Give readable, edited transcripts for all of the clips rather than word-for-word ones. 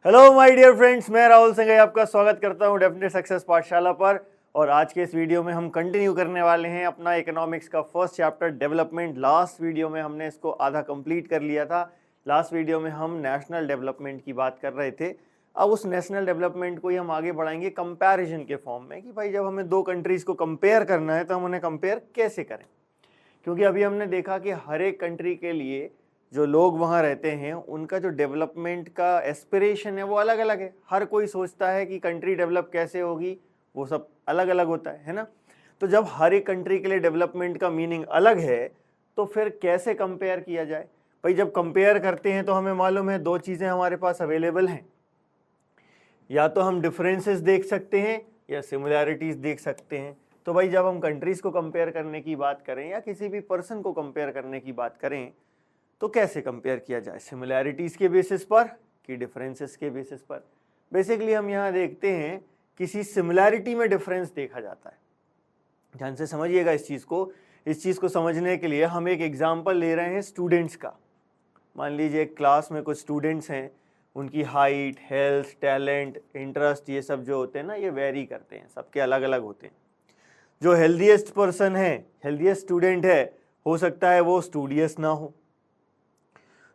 Hello my dear friends, मैं राहुल सिंह आपका स्वागत करता हूं डेफिनेट सक्सेस पाठशाला पर। और आज के इस वीडियो में हम कंटिन्यू करने वाले हैं अपना इकोनॉमिक्स का first chapter development. Last video में हमने इसको आधा कंप्लीट कर लिया था। लास्ट वीडियो में हम नेशनल डेवलपमेंट की बात कर रहे थे। अब उस नेशनल डेवलपमेंट को ही हम आगे बढ़ाएंगे कंपैरिजन के फॉर्म में कि भाई जब हमें दो कंट्रीज़ को कंपेयर करना है तो हम उन्हें कंपेयर कैसे करें, क्योंकि अभी हमने देखा कि हर एक कंट्री के लिए जो लोग वहाँ रहते हैं उनका जो डेवलपमेंट का एस्पिरेशन है वो अलग अलग है। हर कोई सोचता है कि कंट्री डेवलप कैसे होगी, वो सब अलग अलग होता है ना। तो जब हर एक कंट्री के लिए डेवलपमेंट का मीनिंग अलग है तो फिर कैसे कंपेयर किया जाए। भाई जब कंपेयर करते हैं तो हमें मालूम है दो चीज़ें हमारे पास अवेलेबल हैं, या तो हम डिफरेंसेस देख सकते हैं या सिमिलैरिटीज़ देख सकते हैं। तो भाई जब हम कंट्रीज़ को कंपेयर करने की बात करें या किसी भी पर्सन को कंपेयर करने की बात करें तो कैसे कंपेयर किया जाए, सिमिलैरिटीज़ के बेसिस पर कि डिफरेंसेस के बेसिस पर। बेसिकली हम यहाँ देखते हैं किसी सिमिलैरिटी में डिफरेंस देखा जाता है। ध्यान से समझिएगा इस चीज़ को समझने के लिए हम एक एग्जाम्पल ले रहे हैं स्टूडेंट्स का। मान लीजिए एक क्लास में कुछ स्टूडेंट्स हैं, उनकी हाइट, हेल्थ, टैलेंट, इंटरेस्ट ये सब जो होते हैं ना, ये वेरी करते हैं, सबके अलग अलग होते हैं। जो हेल्दीएस्ट पर्सन है, हेल्दीएस्ट स्टूडेंट है, हो सकता है वो स्टूडियस ना हो।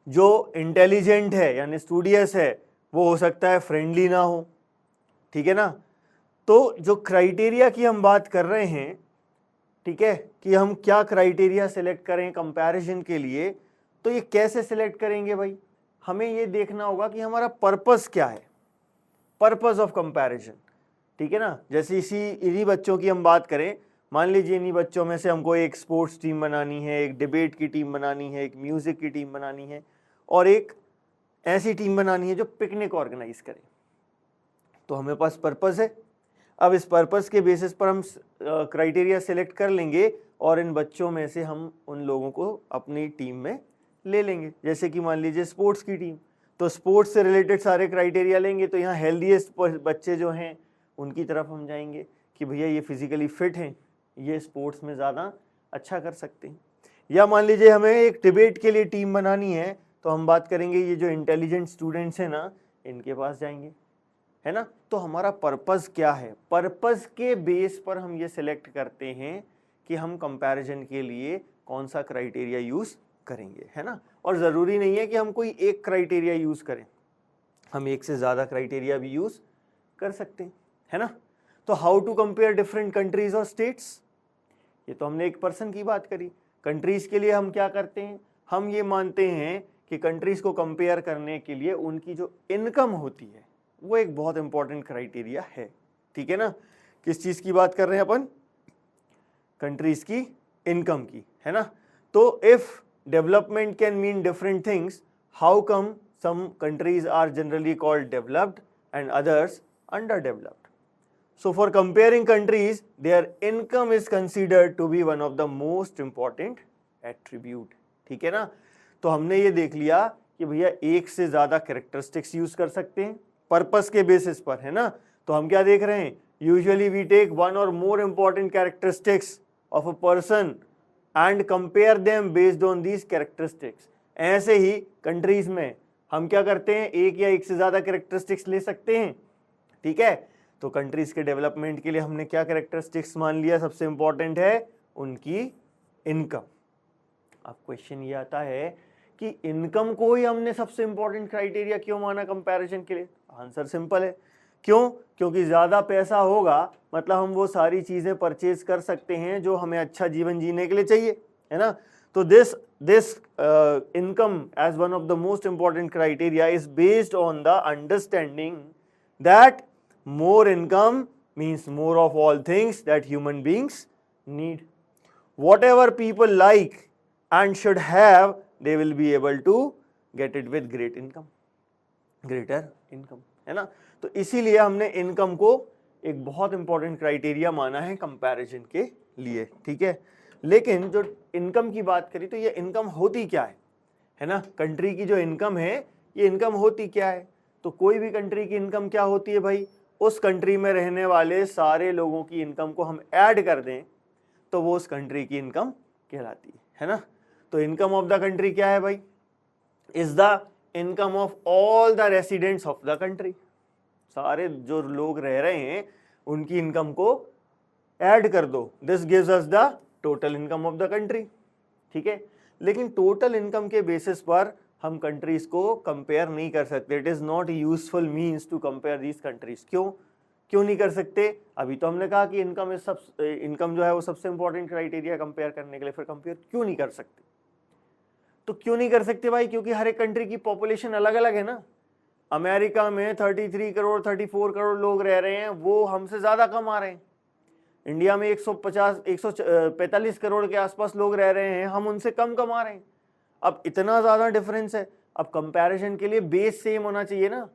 जो इंटेलिजेंट है यानी स्टूडियस है वो हो सकता है फ्रेंडली ना हो। ठीक है ना। तो जो क्राइटेरिया की हम बात कर रहे हैं, ठीक है, कि हम क्या क्राइटेरिया सिलेक्ट करें कंपैरिजन के लिए, तो ये कैसे सिलेक्ट करेंगे भाई, हमें ये देखना होगा कि हमारा पर्पस क्या है, पर्पस ऑफ कंपैरिजन। ठीक है ना। जैसे इन्हीं बच्चों की हम बात करें, मान लीजिए इन्हीं बच्चों में से हमको एक स्पोर्ट्स टीम बनानी है, एक डिबेट की टीम बनानी है, एक म्यूजिक की टीम बनानी है और एक ऐसी टीम बनानी है जो पिकनिक ऑर्गेनाइज करे। तो हमें पास पर्पस है। अब इस पर्पस के बेसिस पर हम क्राइटेरिया सिलेक्ट कर लेंगे और इन बच्चों में से हम उन लोगों को अपनी टीम में ले लेंगे। जैसे कि मान लीजिए स्पोर्ट्स की टीम, तो स्पोर्ट्स से रिलेटेड सारे क्राइटेरिया लेंगे। तो यहाँ हेल्दीएस्ट बच्चे जो हैं उनकी तरफ हम जाएंगे कि भैया ये फिजिकली फिट हैं, ये स्पोर्ट्स में ज़्यादा अच्छा कर सकते हैं। या मान लीजिए हमें एक डिबेट के लिए टीम बनानी है, तो हम बात करेंगे ये जो इंटेलिजेंट स्टूडेंट्स हैं ना, इनके पास जाएंगे, है ना। तो हमारा पर्पस क्या है, पर्पस के बेस पर हम ये सिलेक्ट करते हैं कि हम कंपैरिजन के लिए कौन सा क्राइटेरिया यूज़ करेंगे, है ना। और ज़रूरी नहीं है कि हम कोई एक क्राइटेरिया यूज़ करें, हम एक से ज़्यादा क्राइटेरिया भी यूज़ कर सकते हैं, है ना। तो how to compare different countries और स्टेट्स, ये तो हमने एक पर्सन की बात करी। कंट्रीज के लिए हम क्या करते हैं, हम ये मानते हैं कि कंट्रीज को कंपेयर करने के लिए उनकी जो इनकम होती है वो एक बहुत इंपॉर्टेंट क्राइटेरिया है। ठीक है ना। किस चीज़ की बात कर रहे हैं अपन, कंट्रीज की इनकम की, है ना। तो if development can mean different things, how come some countries are generally called developed and others under developed. So for comparing countries, their income is considered to be one of the most important attribute. ठीक है ना। तो हमने ये देख लिया कि भैया एक से ज़्यादा कैरेक्टरिस्टिक्स यूज़ कर सकते हैं पर्पस के बेसिस पर, है ना। तो हम क्या देख रहे हैं, यूजुअली वी टेक वन और more important characteristics of a person and compare them based on these characteristics. ऐसे ही कंट्रीज में हम क्या करते हैं, एक या एक से ज़्यादा कैरेक्टरिस्टिक्स ले सकते हैं। ठीक है। तो कंट्रीज के डेवलपमेंट के लिए हमने क्या कैरेक्टरिस्टिक्स मान लिया, सबसे इंपॉर्टेंट है उनकी इनकम। अब क्वेश्चन ये आता है कि इनकम को ही हमने सबसे इंपॉर्टेंट क्राइटेरिया क्यों माना कंपैरिजन के लिए। आंसर सिंपल है, क्यों, क्योंकि ज़्यादा पैसा होगा मतलब हम वो सारी चीज़ें परचेज कर सकते हैं जो हमें अच्छा जीवन जीने के लिए चाहिए, है ना। तो this income as one of the most important criteria is based on the understanding that more income means more of all things that human beings need. Whatever people like and should have, they will be able to get it with greater income, है ना। तो इसीलिए हमने income को एक बहुत important criteria माना है कंपैरिजन के लिए। ठीक है। लेकिन जो इनकम की बात करी तो ये इनकम होती क्या है ना। कंट्री की जो इनकम है ये इनकम होती क्या है, तो कोई भी कंट्री की इनकम क्या होती है भाई, उस कंट्री में रहने वाले सारे लोगों की इनकम को हम ऐड कर दें तो वो उस कंट्री की इनकम कहलाती है ना। तो इनकम ऑफ द कंट्री क्या है भाई, is the income of all the residents of the country. सारे जो लोग रह रहे हैं उनकी इनकम को ऐड कर दो, this gives us the total income of the country. ठीक है, लेकिन टोटल इनकम के बेसिस पर हम कंट्रीज को कंपेयर नहीं कर सकते। It is not useful means to compare these countries. क्यों नहीं कर सकते? अभी तो हमने कहा कि इनकम जो है वो सबसे इंपॉर्टेंट क्राइटेरिया कंपेयर करने के लिए, फिर कंपेयर क्यों नहीं कर सकते? तो क्यों नहीं कर सकते भाई? क्योंकि हर एक कंट्री की पॉपुलेशन अलग अलग है ना। अमेरिका में 33 करोड़ 34 करोड़ लोग रह रहे हैं, वो हमसे ज्यादा कम आ रहे हैं। इंडिया में 145 करोड़ के आसपास लोग रह रहे हैं, हम उनसे कम कमा रहे हैं। अब इतना ज्यादा डिफरेंस है। अब कंपैरिजन के लिए बेस सेम होना चाहिए ना,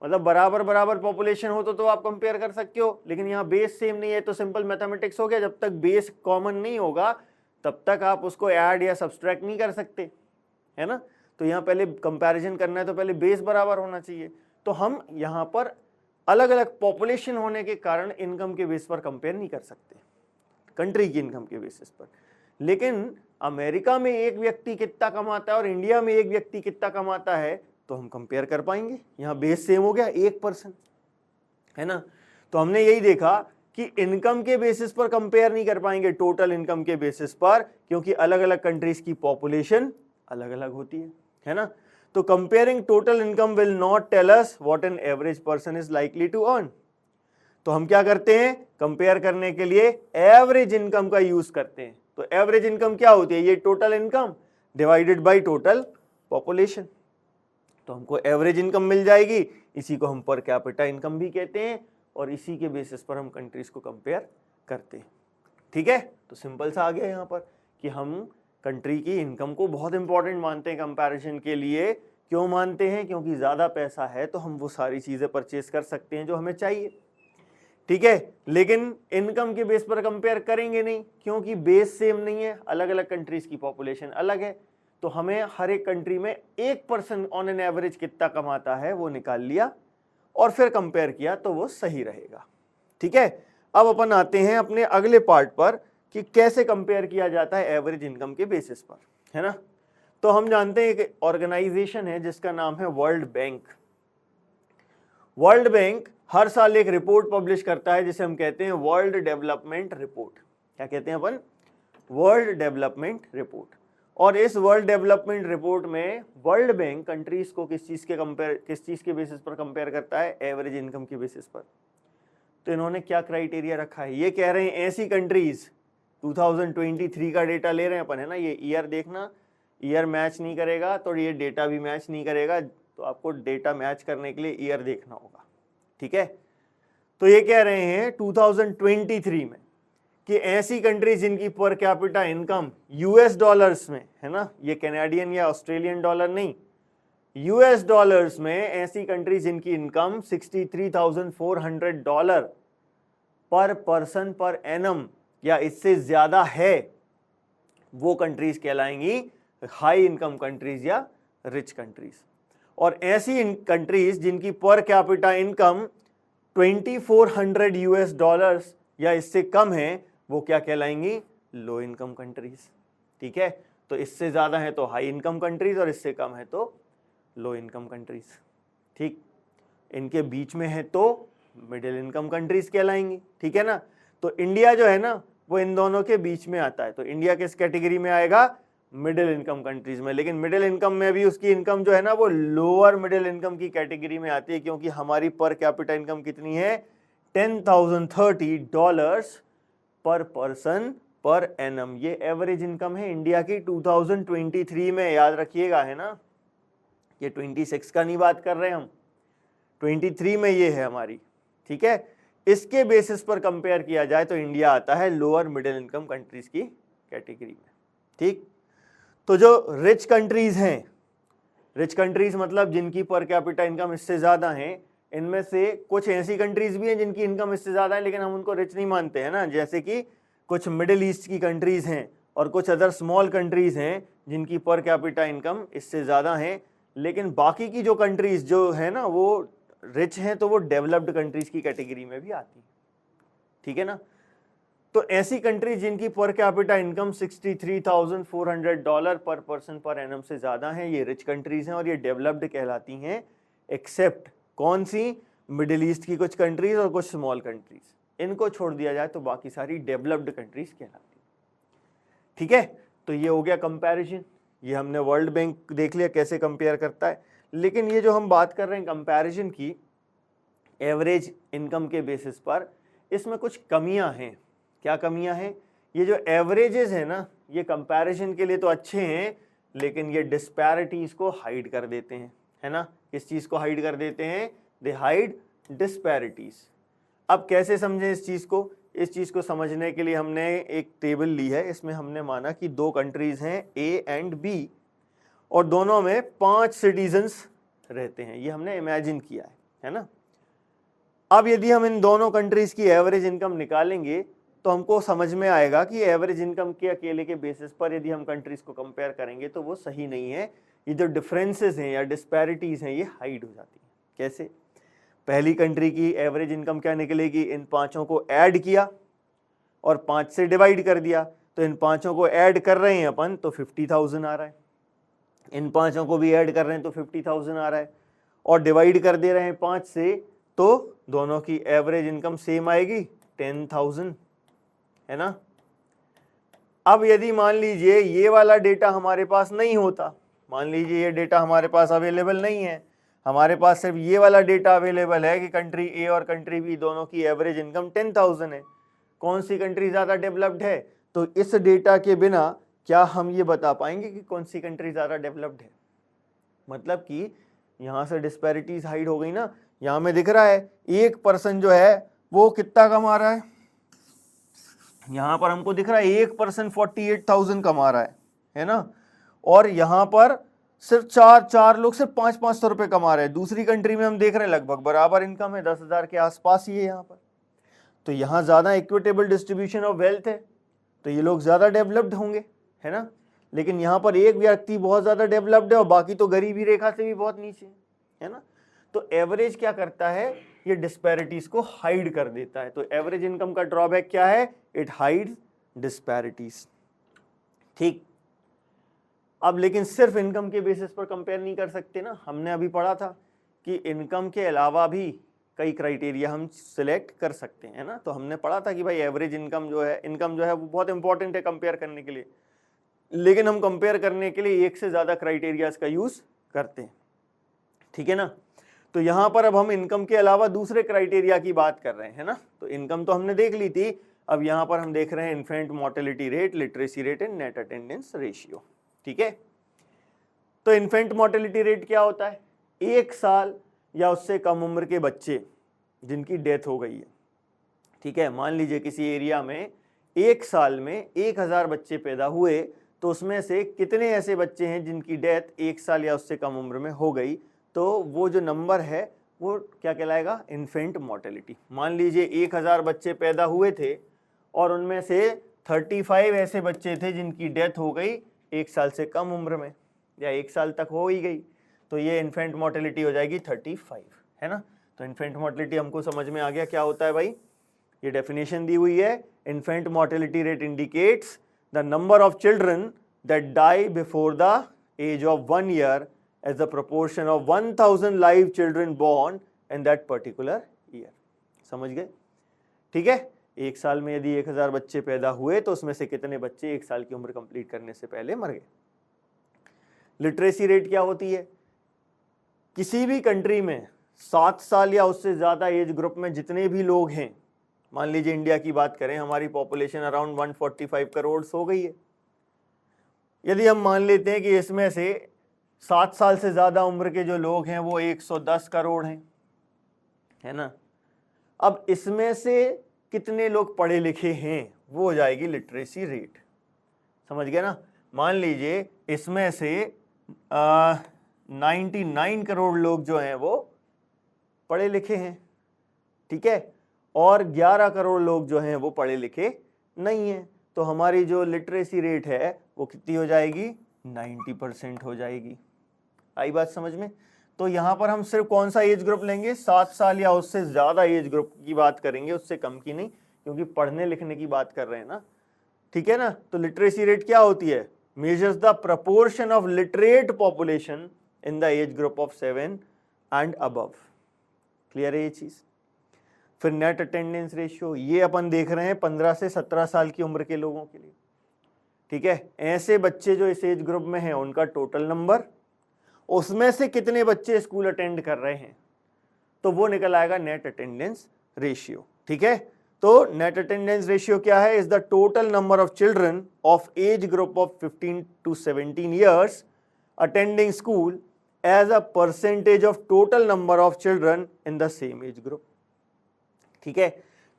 मतलब बराबर बराबर पॉपुलेशन हो तो आप कंपेयर कर सकते हो, लेकिन यहाँ बेस सेम नहीं है तो सिंपल मैथमेटिक्स हो गया। जब तक बेस कॉमन नहीं होगा तब तक आप उसको ऐड या सब्सट्रैक्ट नहीं कर सकते, है ना। तो यहाँ पहले कंपैरिजन करना है तो पहले बेस बराबर होना चाहिए। तो हम यहाँ पर अलग अलग पॉपुलेशन होने के कारण इनकम के बेस पर कंपेयर नहीं कर सकते, कंट्री की इनकम के बेसिस पर। लेकिन अमेरिका में एक व्यक्ति कितना कमाता है और इंडिया में एक व्यक्ति कितना कमाता है तो हम कंपेयर कर पाएंगे। यहाँ बेस सेम हो गया 1%, है ना। तो हमने यही देखा कि इनकम के बेसिस पर कंपेयर नहीं कर पाएंगे टोटल इनकम के बेसिस पर, क्योंकि अलग अलग कंट्रीज की पॉपुलेशन अलग अलग होती है ना। तो comparing total income will not tell us what an average person is likely to earn. तो हम क्या करते हैं? कंपेयर करने के लिए एवरेज इनकम का यूज करते हैं। तो एवरेज इनकम क्या होती है? ये total income divided by total population. तो हमको एवरेज इनकम मिल जाएगी, इसी को हम पर कैपिटा इनकम भी कहते हैं, और इसी के बेसिस पर हम कंट्रीज को कंपेयर करते हैं। ठीक है, तो सिंपल सा आ गया यहाँ पर कि हम कंट्री की इनकम को बहुत इंपॉर्टेंट मानते हैं कंपैरिजन के लिए। क्यों मानते हैं? क्योंकि ज्यादा पैसा है तो हम वो सारी चीजें परचेज कर सकते हैं जो हमें चाहिए। ठीक है, लेकिन इनकम के बेस पर कंपेयर करेंगे नहीं, क्योंकि बेस सेम नहीं है, अलग अलग कंट्रीज की पॉपुलेशन अलग है। तो हमें हर एक कंट्री में 1% ऑन एन एवरेज कितना कमाता है वो निकाल लिया और फिर कंपेयर किया तो वो सही रहेगा। ठीक है, अब अपन आते हैं अपने अगले पार्ट पर कि कैसे कंपेयर किया जाता है एवरेज इनकम के बेसिस पर, है ना। तो हम जानते हैं एक ऑर्गेनाइजेशन है जिसका नाम है वर्ल्ड बैंक। वर्ल्ड बैंक हर साल एक रिपोर्ट पब्लिश करता है जिसे हम कहते हैं वर्ल्ड डेवलपमेंट रिपोर्ट। क्या कहते हैं अपन? World development report. और इस वर्ल्ड डेवलपमेंट रिपोर्ट में वर्ल्ड बैंक कंट्रीज को किस चीज के बेसिस पर कंपेयर करता है? एवरेज इनकम के बेसिस पर। तो इन्होंने क्या क्राइटेरिया रखा है? ये कह रहे हैं ऐसी कंट्रीज, 2023 का डेटा ले रहे हैं अपन, है ना। ये ईयर देखना, ईयर मैच नहीं करेगा तो ये डेटा भी मैच नहीं करेगा, तो आपको डेटा मैच करने के लिए ईयर देखना होगा। ठीक है, तो ये कह रहे हैं 2023 में कि ऐसी कंट्रीज जिनकी per capita income US dollars में, है ना, ये कैनेडियन या ऑस्ट्रेलियन डॉलर नहीं, यूएस डॉलर्स में ऐसी कंट्रीज जिनकी इनकम $63,400 पर पर्सन पर एनम या इससे ज्यादा है, वो कंट्रीज कहलाएंगी हाई इनकम कंट्रीज या रिच कंट्रीज। और ऐसी कंट्रीज जिनकी पर कैपिटा इनकम $2,400 या इससे कम है वो क्या कहलाएंगी? Low income countries. ठीक है, तो इससे ज्यादा है तो हाई इनकम कंट्रीज और इससे कम है तो लो इनकम कंट्रीज। ठीक, इनके बीच में है तो मिडिल इनकम कंट्रीज कहलाएंगी। ठीक है ना। तो इंडिया जो है ना वो इन दोनों के बीच में आता है, तो इंडिया किस कैटेगरी में आएगा? मिडिल इनकम कंट्रीज में। लेकिन मिडिल इनकम में भी उसकी इनकम जो है ना वो लोअर मिडिल इनकम की कैटेगरी में आती है, क्योंकि हमारी पर कैपिटा इनकम कितनी है? $10,030 पर पर्सन पर एनम। ये एवरेज इनकम है इंडिया की 2023 में, याद रखिएगा, है ना। ये 26 का नहीं बात कर रहे हम, 23 में ये है हमारी। ठीक है, इसके बेसिस पर कंपेयर किया जाए तो इंडिया आता है लोअर मिडिल इनकम कंट्रीज की कैटेगरी में। ठीक, तो जो रिच कंट्रीज हैं, रिच कंट्रीज मतलब जिनकी पर कैपिटा इनकम इससे ज्यादा है, इनमें से कुछ ऐसी कंट्रीज भी हैं जिनकी इनकम इससे ज्यादा है लेकिन हम उनको रिच नहीं मानते हैं ना, जैसे कि कुछ मिडिल ईस्ट की कंट्रीज हैं और कुछ अदर स्मॉल कंट्रीज हैं जिनकी पर कैपिटा इनकम इससे ज्यादा है। लेकिन बाकी की जो कंट्रीज जो है ना वो रिच हैं तो वो डेवलप्ड कंट्रीज की कैटेगरी में भी आती है। ठीक है ना। तो ऐसी कंट्री जिनकी पर कैपिटा इनकम $63,400 पर पर्सन पर एनम से ज्यादा है, ये रिच कंट्रीज हैं और ये डेवलप्ड कहलाती हैं, एक्सेप्ट कौन सी? मिडिल ईस्ट की कुछ कंट्रीज और कुछ स्मॉल कंट्रीज। इनको छोड़ दिया जाए तो बाकी सारी डेवलप्ड कंट्रीज कहलाती हैं। ठीक है, तो ये हो गया कंपैरिजन। ये हमने वर्ल्ड बैंक देख लिया कैसे कंपेयर करता है। लेकिन ये जो हम बात कर रहे हैं कंपैरिजन की एवरेज इनकम के बेसिस पर, इसमें कुछ कमियां हैं। क्या कमियां हैं? ये जो एवरेजेस है ना, ये कंपैरिजन के लिए तो अच्छे हैं, लेकिन ये डिस्पैरिटीज को हाइड कर देते हैं, है ना। किस चीज को हाइड कर देते हैं? दे हाइड डिस्पैरिटीज। अब कैसे समझें इस चीज को? इस चीज को समझने के लिए हमने एक टेबल ली है। इसमें हमने माना कि दो कंट्रीज हैं ए एंड बी और दोनों में 5 सिटीजन्स रहते हैं। ये हमने इमेजिन किया है ना। अब यदि हम इन दोनों कंट्रीज की एवरेज इनकम निकालेंगे तो हमको समझ में आएगा कि एवरेज इनकम के अकेले के बेसिस पर यदि हम कंट्रीज को कंपेयर करेंगे तो वो सही नहीं है। ये जो डिफरेंसेस हैं या डिस्पैरिटीज हैं ये हाइड हो जाती हैं। कैसे? पहली कंट्री की एवरेज इनकम क्या निकलेगी? इन पांचों को ऐड किया और 5 से डिवाइड कर दिया, तो इन पांचों को ऐड कर रहे हैं अपन तो 50,000 आ रहा है। इन पांचों को भी ऐड कर रहे हैं तो 50,000 आ रहा है और डिवाइड कर दे रहे हैं 5 से, तो दोनों की एवरेज इनकम सेम आएगी 10,000, है ना। अब यदि मान लीजिए ये वाला डेटा हमारे पास नहीं होता, मान लीजिए ये डेटा हमारे पास अवेलेबल नहीं है, हमारे पास सिर्फ ये वाला डेटा अवेलेबल है कि कंट्री ए और कंट्री बी दोनों की एवरेज इनकम 10,000 है, कौन सी कंट्री ज़्यादा डेवलप्ड है? तो इस डेटा के बिना क्या हम ये बता पाएंगे कि कौन सी कंट्री ज़्यादा डेवलप्ड है? मतलब कि यहाँ से डिस्पैरिटीज हाइड हो गई ना। यहाँ में दिख रहा है एक पर्सन जो है वो कितना कमा रहा है, यहाँ पर हमको दिख रहा है एक पर्सन 48,000 कमा रहा है ना। और यहाँ पर सिर्फ चार लोग सिर्फ 500 रुपए कमा रहे हैं। दूसरी कंट्री में हम देख रहे हैं लगभग बराबर इनकम है, 10,000 के आसपास ही है यहाँ पर। तो यहाँ ज्यादा इक्विटेबल डिस्ट्रीब्यूशन ऑफ वेल्थ है, तो ये लोग ज्यादा डेवलप्ड होंगे, है ना। लेकिन यहाँ पर एक व्यक्ति बहुत ज्यादा डेवलप्ड है और बाकी तो गरीबी रेखा से भी बहुत नीचे है ना। तो एवरेज क्या करता है? ये डिस्पैरिटीज को हाइड कर देता है। तो एवरेज इनकम का ड्रॉबैक क्या है? It hides disparities. ठीक, अब लेकिन सिर्फ इनकम के बेसिस पर कंपेयर नहीं कर सकते ना। हमने अभी पढ़ा था कि इनकम के अलावा भी कई क्राइटेरिया हम सिलेक्ट कर सकते हैं ना। तो हमने पढ़ा था कि भाई एवरेज इनकम जो है वो बहुत इंपॉर्टेंट है कंपेयर करने के लिए, लेकिन हम कंपेयर करने के लिए एक से ज्यादा क्राइटेरियाज का यूज करते हैं, ठीक है ना। तो यहाँ पर अब हम इनकम के अलावा दूसरे क्राइटेरिया की बात कर रहे हैं ना। तो इनकम तो हमने देख ली थी, अब यहाँ पर हम देख रहे हैं infant mortality rate, literacy rate and net attendance ratio, ठीक है। तो इन्फेंट मोर्टेलिटी रेट क्या होता है? 1 साल या उससे कम उम्र के बच्चे जिनकी डेथ हो गई है, ठीक है। मान लीजिए किसी एरिया में 1 साल में 1000 बच्चे पैदा हुए, तो उसमें से कितने ऐसे बच्चे हैं जिनकी डेथ 1 साल या उससे कम उम्र में हो गई, तो वो जो नंबर है वो क्या कहलाएगा? Infant mortality. मान लीजिए 1000 बच्चे पैदा हुए थे और उनमें से 35 ऐसे बच्चे थे जिनकी डेथ हो गई 1 साल से कम उम्र में या 1 साल तक हो ही गई, तो ये इन्फेंट मोर्टेलिटी हो जाएगी 35, है ना। तो इन्फेंट मोर्टेलिटी हमको समझ में आ गया क्या होता है भाई। ये डेफिनेशन दी हुई है, infant mortality rate indicates the number of children that die before the age of 1 year as the proportion of 1000 live children born in that particular year। समझ गए? ठीक है। 1 साल में यदि 1000 बच्चे पैदा हुए तो उसमें से कितने बच्चे 1 साल की उम्र कंप्लीट करने से पहले मर गए। लिटरेसी रेट क्या होती है? किसी भी कंट्री में 7 साल या उससे ज्यादा एज ग्रुप में जितने भी लोग हैं, मान लीजिए इंडिया की बात करें, हमारी पॉपुलेशन अराउंड 145 करोड़ हो गई है। यदि हम मान लेते हैं कि इसमें से 7 साल से ज्यादा उम्र के जो लोग हैं वो 110 करोड़ हैं, है ना। अब इसमें से कितने लोग पढ़े लिखे हैं वो हो जाएगी लिटरेसी रेट। समझ गए ना। मान लीजिए इसमें से 99 करोड़ लोग जो हैं वो पढ़े लिखे हैं, ठीक है, और 11 करोड़ लोग जो हैं वो पढ़े लिखे नहीं हैं, तो हमारी जो लिटरेसी रेट है वो कितनी हो जाएगी? 90% हो जाएगी। आई बात समझ में? तो यहाँ पर हम सिर्फ कौन सा एज ग्रुप लेंगे? 7 साल या उससे ज्यादा एज ग्रुप की बात करेंगे, उससे कम की नहीं, क्योंकि पढ़ने लिखने की बात कर रहे हैं ना, ठीक है ना। तो लिटरेसी रेट क्या होती है, measures the proportion of literate population in the age group of 7 and above. Clear है ये चीज। फिर नेट अटेंडेंस रेशियो, ये अपन देख रहे हैं 15 से 17 साल की उम्र के लोगों के लिए, ठीक है। ऐसे बच्चे जो इस एज ग्रुप में हैं उनका टोटल नंबर, उसमें से कितने बच्चे स्कूल अटेंड कर रहे हैं, तो वो निकल आएगा नेट अटेंडेंस रेशियो, ठीक है। तो नेट अटेंडेंस रेशियो क्या है, is the total number of children of age group of 15 to 17 years attending school as a percentage of total number of children in the same age group, ठीक है।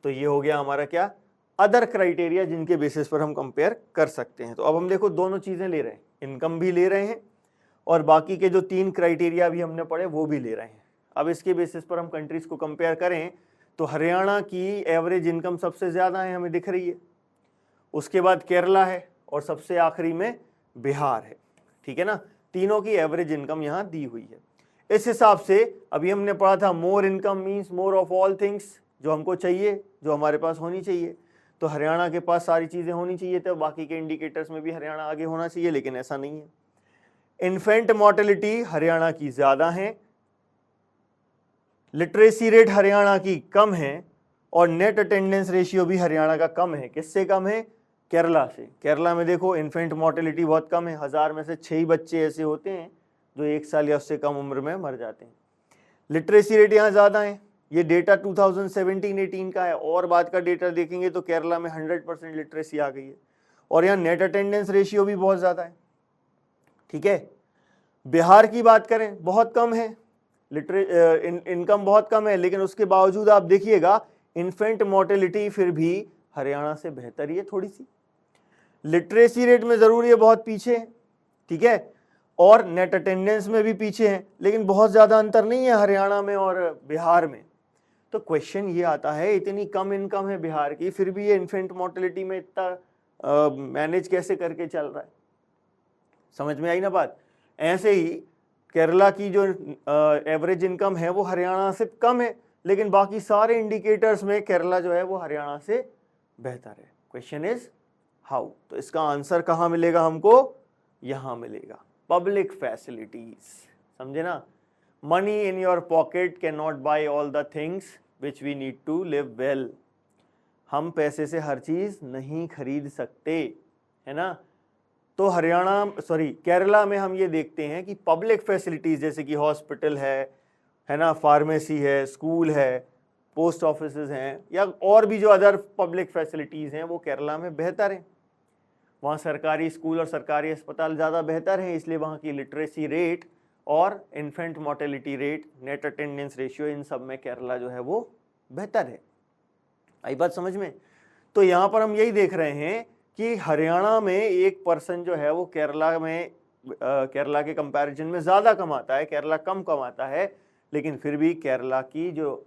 तो ये हो गया हमारा क्या, अदर क्राइटेरिया जिनके बेसिस पर हम कंपेयर कर सकते हैं। तो अब हम देखो दोनों चीजें ले रहे हैं, इनकम भी ले रहे हैं और बाकी के जो 3 क्राइटेरिया भी हमने पढ़े वो भी ले रहे हैं। अब इसके बेसिस पर हम कंट्रीज को कंपेयर करें तो हरियाणा की एवरेज इनकम सबसे ज्यादा है, हमें दिख रही है, उसके बाद केरला है और सबसे आखिरी में बिहार है, ठीक है ना। तीनों की एवरेज इनकम यहाँ दी हुई है। इस हिसाब से अभी हमने पढ़ा था more income means more of all things, जो हमको चाहिए, जो हमारे पास होनी चाहिए। तो हरियाणा के पास सारी चीजें होनी चाहिए, तो बाकी के इंडिकेटर्स में भी हरियाणा आगे होना चाहिए, लेकिन ऐसा नहीं है। इन्फेंट मोर्टेलिटी हरियाणा की ज्यादा है, लिटरेसी रेट हरियाणा की कम है और नेट अटेंडेंस रेशियो भी हरियाणा का कम है। किससे कम है, केरला से। केरला में देखो इन्फेंट मोर्टेलिटी बहुत कम है, 1000 में से 6 ही बच्चे ऐसे होते हैं जो 1 साल या उससे कम उम्र में मर जाते हैं। लिटरेसी रेट यहाँ ज्यादा है, ये डेटा 2017-18 का है, और बाद का डेटा देखेंगे तो केरला में 100% लिटरेसी आ गई है। और यहाँ नेट अटेंडेंस रेशियो भी बहुत ज्यादा है, ठीक है। बिहार की बात करें बहुत कम है, इनकम बहुत कम है, लेकिन उसके बावजूद आप देखिएगा इन्फेंट मोर्टेलिटी फिर भी हरियाणा से बेहतर ही है थोड़ी सी। लिटरेसी रेट में जरूर ये बहुत पीछे है, ठीक है, और नेट अटेंडेंस में भी पीछे है, लेकिन बहुत ज्यादा अंतर नहीं है हरियाणा में और बिहार में। तो क्वेश्चन ये आता है, इतनी कम इनकम है बिहार की, फिर भी ये इन्फेंट मोर्टेलिटी में इतना मैनेज कैसे करके चल रहा है, समझ में आई ना बात। ऐसे ही केरला की जो एवरेज इनकम है वो हरियाणा से कम है, लेकिन बाकी सारे इंडिकेटर्स में केरला जो है वो हरियाणा से बेहतर है। Question is how. तो इसका आंसर कहाँ मिलेगा हमको, यहां मिलेगा, पब्लिक फैसिलिटीज, समझे ना। Money in your pocket can not buy all the things which we need to live well. हम पैसे से हर चीज नहीं खरीद सकते, है ना। तो केरला में हम ये देखते हैं कि पब्लिक फैसिलिटीज जैसे कि हॉस्पिटल है ना, फार्मेसी है, स्कूल है, पोस्ट ऑफिसेज हैं, या और भी जो अदर पब्लिक फैसिलिटीज हैं वो केरला में बेहतर हैं। वहाँ सरकारी स्कूल और सरकारी अस्पताल ज़्यादा बेहतर हैं, इसलिए वहाँ की लिटरेसी रेट और infant mortality rate, net attendance ratio, इन सब में केरला जो है वो बेहतर है। आई बात समझ में। तो यहाँ पर हम यही देख रहे हैं कि हरियाणा में एक पर्सन जो है वो केरला के कंपैरिजन में ज़्यादा कमाता है, केरला कम कमाता है, लेकिन फिर भी केरला की जो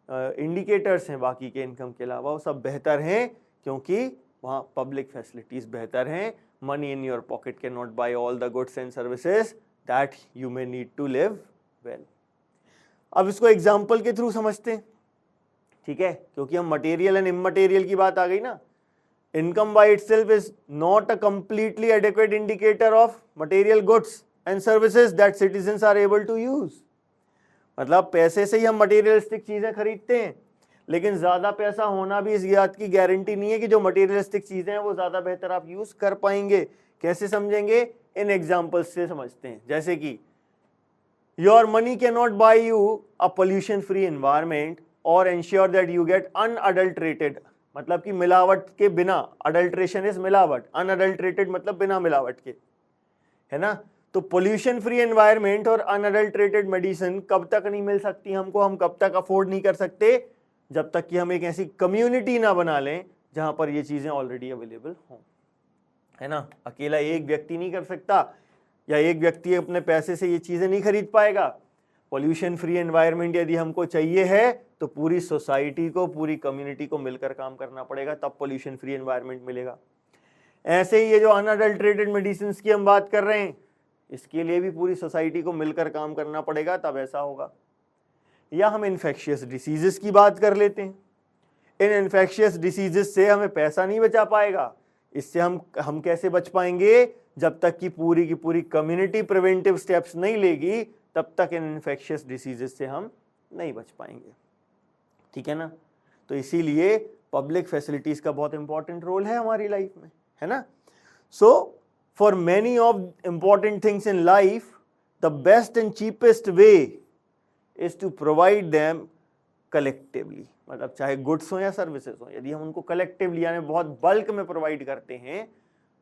इंडिकेटर्स हैं बाकी के इनकम के अलावा वो सब बेहतर हैं, क्योंकि वहाँ पब्लिक फैसिलिटीज़ बेहतर हैं। Money in your pocket can not buy all the goods and services that you may need to live well. अब इसको एग्जाम्पल के थ्रू समझते हैं, ठीक है, क्योंकि हम मटेरियल एंड इमटेरियल की बात आ गई ना। Income by itself is not a completely adequate indicator of material goods and services that citizens are able to use. मतलब पैसे से ही हम मटेरियलिस्टिक चीजें खरीदते हैं, लेकिन ज्यादा पैसा होना भी इस बात की गारंटी नहीं है कि जो मटेरियलिस्टिक चीजें हैं वो ज्यादा बेहतर आप यूज कर पाएंगे। कैसे समझेंगे, इन एग्जांपल्स से समझते हैं। जैसे कि your money can not buy you a pollution free environment और ensure that you get unadulterated, मतलब कि मिलावट के बिना, अडल्ट्रेशन इज मिलावट, अनअडल्ट्रेटेड मतलब बिना मिलावट के, है ना। तो पोल्यूशन फ्री एनवायरनमेंट और अनअडल्ट्रेटेड मेडिसिन कब तक नहीं मिल सकती हमको, हम कब तक अफोर्ड नहीं कर सकते, जब तक कि हम एक ऐसी कम्युनिटी ना बना लें जहां पर ये चीजें ऑलरेडी अवेलेबल हों, है ना। अकेला एक व्यक्ति नहीं कर सकता, या एक व्यक्ति अपने पैसे से ये चीजें नहीं खरीद पाएगा। पोल्यूशन फ्री एनवायरनमेंट यदि हमको चाहिए है तो पूरी सोसाइटी को, पूरी कम्युनिटी को मिलकर काम करना पड़ेगा, तब पोल्यूशन फ्री एनवायरनमेंट मिलेगा। ऐसे ही ये जो अनअडल्ट्रेटेड मेडिसिन की हम बात कर रहे हैं, इसके लिए भी पूरी सोसाइटी को मिलकर काम करना पड़ेगा, तब ऐसा होगा। या हम इन्फेक्शियस डिसीजेस की बात कर लेते हैं। इन इन्फेक्शियस डिसीजेस से हमें पैसा नहीं बचा पाएगा। इससे हम कैसे बच पाएंगे? जब तक कि पूरी कम्युनिटी प्रिवेंटिव स्टेप्स नहीं लेगी तब तक इन इन्फेक्शियस डिसीजेस से हम नहीं बच पाएंगे। ठीक है ना? तो इसीलिए पब्लिक फैसिलिटीज का बहुत इंपॉर्टेंट रोल है हमारी लाइफ में, है ना? So for many of important things in life the best and cheapest way is to provide them collectively. मतलब चाहे गुड्स हो या सर्विसेज हो, यदि हम उनको कलेक्टिवली यानी बहुत बल्क में प्रोवाइड करते हैं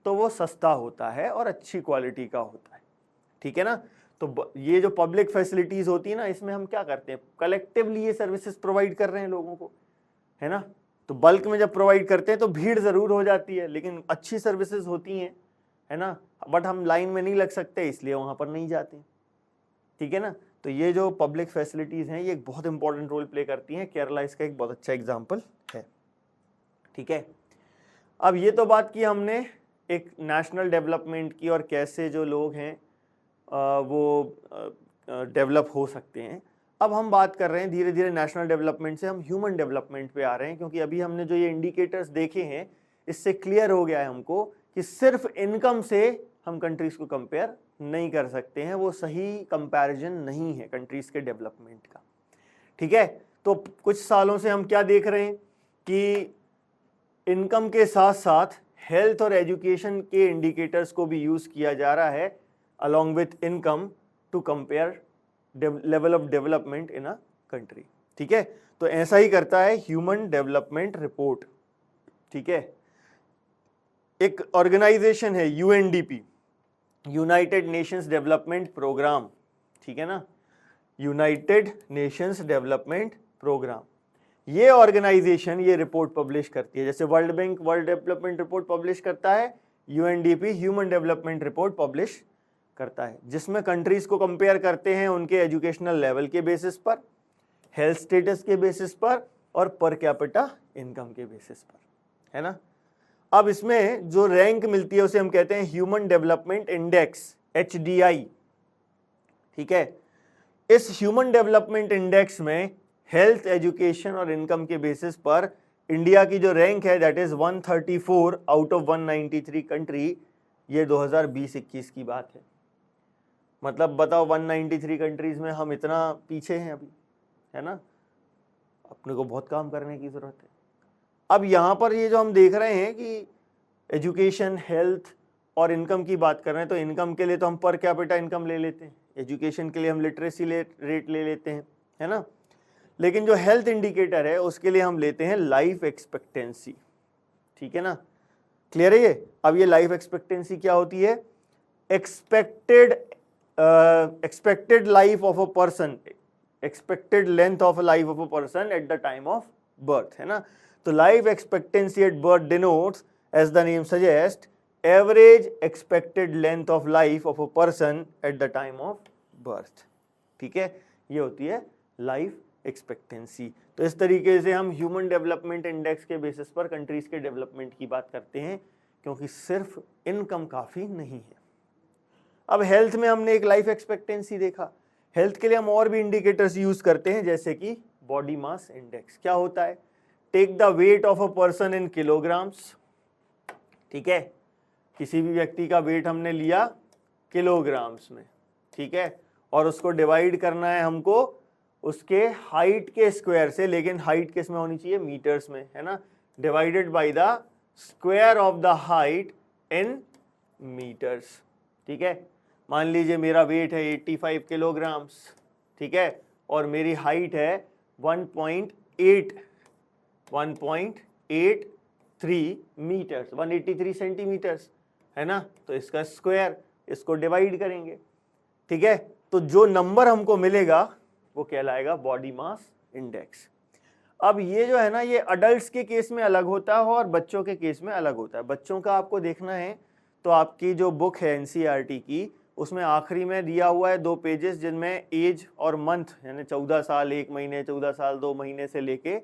तो वो सस्ता होता है और अच्छी क्वालिटी का होता है। ठीक है ना? तो ये जो पब्लिक फैसिलिटीज होती है ना, इसमें हम क्या करते हैं? कलेक्टिवली ये सर्विसेज प्रोवाइड कर रहे हैं लोगों को, है ना? तो बल्क में जब प्रोवाइड करते हैं तो भीड़ जरूर हो जाती है, लेकिन अच्छी सर्विसेज होती हैं, है ना? बट हम लाइन में नहीं लग सकते इसलिए वहां पर नहीं जाते। ठीक है ना? तो ये जो पब्लिक फैसिलिटीज हैं ये एक बहुत इंपॉर्टेंट रोल प्ले करती हैं। केरला इसका एक बहुत अच्छा एग्जाम्पल है। ठीक है, अब ये तो बात की हमने एक नेशनल डेवलपमेंट की और कैसे जो लोग हैं वो डेवलप हो सकते हैं। अब हम बात कर रहे हैं धीरे धीरे नेशनल डेवलपमेंट से हम ह्यूमन डेवलपमेंट पे आ रहे हैं, क्योंकि अभी हमने जो ये इंडिकेटर्स देखे हैं इससे क्लियर हो गया है हमको कि सिर्फ इनकम से हम कंट्रीज को कंपेयर नहीं कर सकते हैं, वो सही कंपैरिजन नहीं है कंट्रीज के डेवलपमेंट का। ठीक है, तो कुछ सालों से हम क्या देख रहे हैं कि इनकम के साथ साथ हेल्थ और एजुकेशन के इंडिकेटर्स को भी यूज किया जा रहा है along with income to compare level of development in a country। ठीक है, तो ऐसा ही करता है ह्यूमन डेवलपमेंट रिपोर्ट। ठीक है, एक ऑर्गेनाइजेशन है UNDP, united nations development programme. ठीक है ना, यूनाइटेड नेशंस डेवलपमेंट प्रोग्राम, ये ऑर्गेनाइजेशन ये रिपोर्ट पब्लिश करती है। जैसे world bank world development report publish करता है, UNDP human development report publish करता है, जिसमें कंट्रीज को कंपेयर करते हैं उनके एजुकेशनल लेवल के बेसिस पर, हेल्थ स्टेटस के बेसिस पर और पर कैपिटा इनकम के बेसिस पर, है ना। अब इसमें जो रैंक मिलती है उसे हम कहते हैं ह्यूमन डेवलपमेंट इंडेक्स, HDI। ठीक है, इस ह्यूमन डेवलपमेंट इंडेक्स में हेल्थ, एजुकेशन और इनकम के बेसिस पर इंडिया की जो रैंक है that is 134 out of 193 country. ये 2020-21 की बात है। मतलब बताओ 193 कंट्रीज में हम इतना पीछे हैं अभी, है ना। अपने को बहुत काम करने की जरूरत है। अब यहाँ पर ये जो हम देख रहे हैं कि एजुकेशन, हेल्थ और इनकम की बात कर रहे हैं, तो इनकम के लिए तो हम पर कैपिटा इनकम ले लेते हैं, एजुकेशन के लिए हम लिटरेसी रेट ले लेते हैं, है ना। लेकिन जो हेल्थ इंडिकेटर है उसके लिए हम लेते हैं लाइफ एक्सपेक्टेंसी। ठीक है ना, क्लियर है ये। अब ये लाइफ एक्सपेक्टेंसी क्या होती है? Expected life of a person, expected length of life of a person at the time of birth, है ना। तो life expectancy at birth denotes, as the name suggest, average expected length of life of a person at the time of birth. ठीक है, ये होती है life expectancy. तो इस तरीके से हम ह्यूमन डेवलपमेंट इंडेक्स के बेसिस पर कंट्रीज के डेवलपमेंट की बात करते हैं, क्योंकि सिर्फ इनकम काफी नहीं है। अब हेल्थ में हमने एक लाइफ एक्सपेक्टेंसी देखा, हेल्थ के लिए हम और भी इंडिकेटर्स यूज करते हैं, जैसे कि बॉडी मास इंडेक्स। क्या होता है? Take the weight of a person in kilograms. ठीक है, किसी भी व्यक्ति का वेट हमने लिया किलोग्राम्स में, ठीक है, और उसको डिवाइड करना है हमको उसके हाइट के स्क्वायर से, लेकिन हाइट किस में होनी चाहिए? मीटर्स में, है ना। Divided by the square of the height in metres. ठीक है, मान लीजिए मेरा वेट है 85 किलोग्राम्स, ठीक है, और मेरी हाइट है 1.83 मीटर्स, 183 सेंटीमीटर्स, है ना। तो इसका स्क्वायर, इसको डिवाइड करेंगे, ठीक है, तो जो नंबर हमको मिलेगा वो कहलाएगा बॉडी मास इंडेक्स। अब ये जो है ना, ये अडल्ट्स के केस में अलग होता है और बच्चों के केस में अलग होता है। बच्चों का आपको देखना है तो आपकी जो बुक है NCERT की, उसमें आखिरी में दिया हुआ है 2 पेजेस, जिनमें एज और मंथ यानी 14 साल 1 महीने, 14 साल 2 महीने से लेके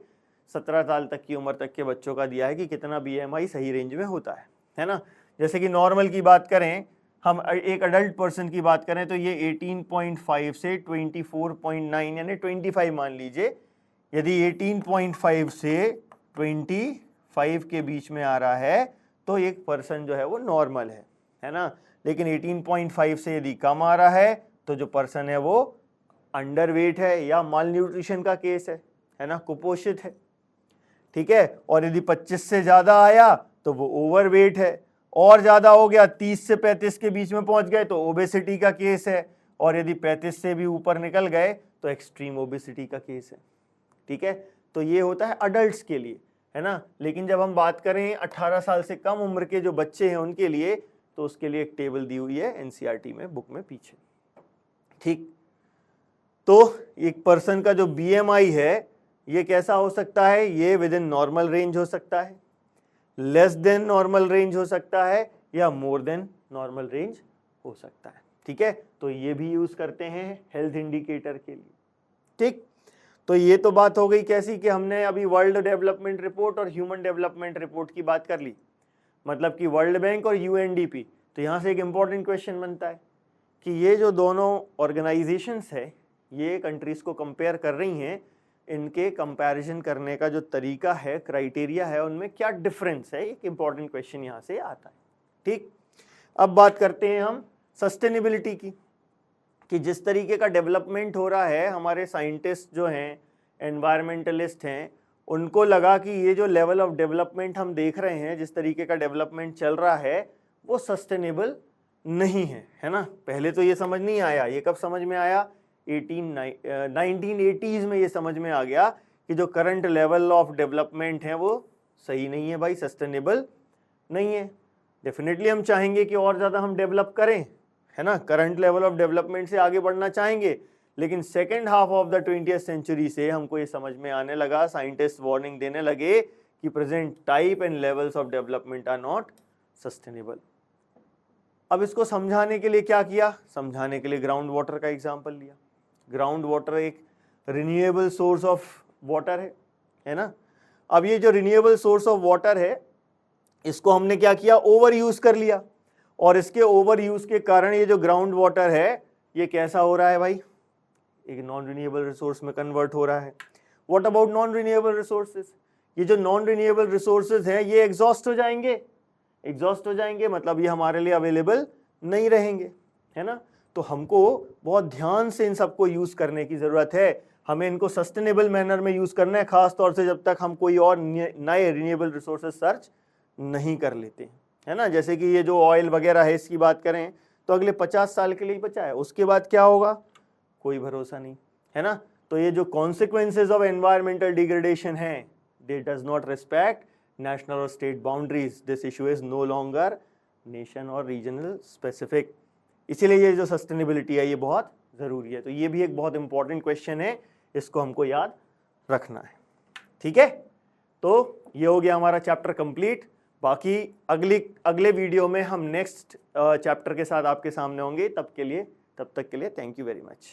17 साल तक की उम्र तक के बच्चों का दिया है कि कितना BMI सही रेंज में होता है ना। जैसे कि नॉर्मल की बात करें, हम एक अडल्ट पर्सन की बात करें तो ये 18.5 से 24.9 यानी 25 मान लीजिए। यदि 18.5 से 25 के बीच में आ रहा है तो एक पर्सन जो है वो नॉर्मल है ना। लेकिन 18.5 से यदि कम आ रहा है तो जो पर्सन है वो अंडरवेट है या माल न्यूट्रिशन का केस है ना, कुपोषित है। ठीक है, और यदि 25 से ज्यादा आया तो वो ओवरवेट है, और ज्यादा हो गया 30 से 35 के बीच में पहुंच गए तो ओबेसिटी का केस है, और यदि 35 से भी ऊपर निकल गए तो एक्सट्रीम ओबेसिटी का केस है। ठीक है, तो ये होता है अडल्ट्स के लिए, है ना। लेकिन जब हम बात करें 18 साल से कम उम्र के जो बच्चे हैं उनके लिए, तो उसके लिए एक टेबल दी हुई है एनसीईआरटी में, बुक में पीछे। ठीक, तो एक पर्सन का जो बीएमआई है ये कैसा हो सकता है, ये विद इन नॉर्मल रेंज हो सकता है, लेस देन नॉर्मल रेंज हो सकता है, या मोर देन नॉर्मल रेंज हो सकता है। ठीक है, तो ये भी यूज करते हैं हेल्थ इंडिकेटर के लिए। ठीक, तो ये तो बात हो गई कैसी कि हमने अभी वर्ल्ड डेवलपमेंट रिपोर्ट और ह्यूमन डेवलपमेंट रिपोर्ट की बात कर ली, मतलब कि वर्ल्ड बैंक और यूएनडीपी। तो यहाँ से एक इंपॉर्टेंट क्वेश्चन बनता है कि ये जो दोनों ऑर्गेनाइजेशंस है ये कंट्रीज को कंपेयर कर रही हैं, इनके कंपैरिजन करने का जो तरीका है, क्राइटेरिया है, उनमें क्या डिफरेंस है। एक इंपॉर्टेंट क्वेश्चन यहाँ से आता है। ठीक, अब बात करते हैं हम सस्टेनेबिलिटी की, कि जिस तरीके का डेवलपमेंट हो रहा है, हमारे साइंटिस्ट जो हैं, एनवायरमेंटलिस्ट हैं, उनको लगा कि ये जो लेवल ऑफ डेवलपमेंट हम देख रहे हैं, जिस तरीके का डेवलपमेंट चल रहा है, वो सस्टेनेबल नहीं है ना। पहले तो ये समझ नहीं आया, ये कब समझ में आया, 1980s में ये समझ में आ गया कि जो करंट लेवल ऑफ डेवलपमेंट है वो सही नहीं है भाई, सस्टेनेबल नहीं है। डेफिनेटली हम चाहेंगे कि और ज़्यादा हम डेवलप करें, है ना, करंट लेवल ऑफ डेवलपमेंट से आगे बढ़ना चाहेंगे। लेकिन second half of the 20th century से हमको ये समझ में आने लगा, साइंटिस्ट वार्निंग देने लगे कि present type and levels of development are not sustainable. अब इसको समझाने के लिए क्या किया, समझाने के लिए ग्राउंड वाटर का एग्जाम्पल लिया। ग्राउंड वाटर एक रिन्यूएबल सोर्स ऑफ वाटर है ना। अब ये जो रिन्यूएबल सोर्स ऑफ वाटर है, इसको हमने क्या किया, ओवर यूज कर लिया, और इसके ओवर यूज के कारण ये जो ग्राउंड वाटर है ये कैसा हो रहा है भाई, एक नॉन रिन्यूएबल रिसोर्स में कन्वर्ट हो रहा है। What about non renewable resources, ये जो नॉन रिन्यूएबल रिसोर्सेज हैं ये एग्जॉस्ट हो जाएंगे, एग्जॉस्ट हो जाएंगे मतलब ये हमारे लिए अवेलेबल नहीं रहेंगे, है ना। तो हमको बहुत ध्यान से इन सबको यूज करने की जरूरत है, हमें इनको सस्टेनेबल मैनर में यूज करना है, खास तौर से जब तक हम कोई और नए रिन्यूएबल रिसोर्सेज सर्च नहीं कर लेते, है ना। जैसे कि ये जो ऑयल वगैरह है इसकी बात करें तो अगले 50 साल के लिए बचा है, उसके बाद क्या होगा कोई भरोसा नहीं, है ना। तो ये जो कॉन्सिक्वेंसेज ऑफ एनवायरमेंटल डिग्रेडेशन है, they does not respect national और state boundaries, this issue is no longer nation और रीजनल स्पेसिफिक। इसीलिए ये जो सस्टेनेबिलिटी है ये बहुत ज़रूरी है। तो ये भी एक बहुत इंपॉर्टेंट क्वेश्चन है, इसको हमको याद रखना है। ठीक है, तो ये हो गया हमारा चैप्टर कंप्लीट। बाकी अगले वीडियो में हम नेक्स्ट चैप्टर के साथ आपके सामने होंगे। तब तक के लिए थैंक यू वेरी मच।